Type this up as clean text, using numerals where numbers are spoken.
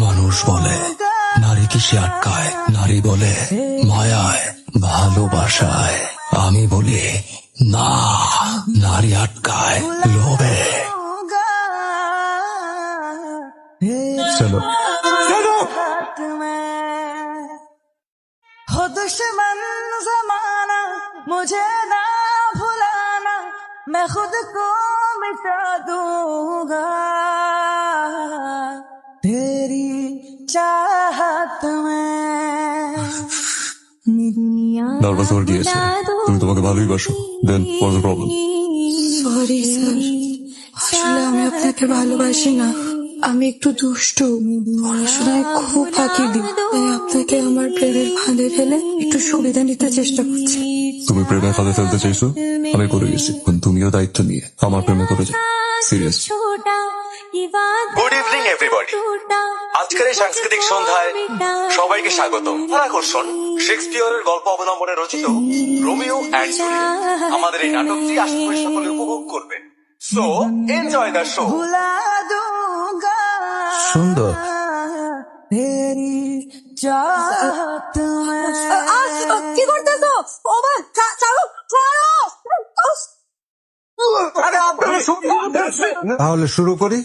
মানুষ বলে নারী কিসে আটকায়, নারী বলে মায়ায়, ভালোবাসায়। আমি বলি না, নারী আটকায় লোভে। চলো हो दुश्मन जमाना मुझे ना भुलाना, मैं खुद को मिटा दूंगा तेरी चाहत में। নার্ভাস হয়ে গিয়েছে, তুমি তোমাকে ভালোই বাসো। Then what's the problem? Sorry sir, আসলে আমি আপনাকে ভালোবাসি না, আমি একটু দুষ্টু, পড়াশোনায় খুব ফাঁকি দিই, তাই আপনাকে আমার প্রেমের ফাঁদে ফেলে একটু সুবিধা নিতে চেষ্টা করছি। তুমি প্রেমে ফাঁদে ফেলতে চাইছো, আমি করে গেছি। তুমিও দায়িত্ব নিয়ে আমার প্রেমে করে যাও। সিরিয়াস। Good evening everybody. আজকের এই সাংস্কৃতিক সন্ধ্যায় সবাইকে স্বাগতম। আকর্ষণ শেক্সপিয়রের গল্প অবলম্বনে রচিত রোমিও অ্যান্ড জুলিয়েট। আমাদের এই নাটকটি আশা করি সকলে উপভোগ করবেন। So enjoy the show. भुला दूंगा সুন্দর। तेरी चाहत में। কি করতেছো? ওমা চালু তাহলে শুরু করি।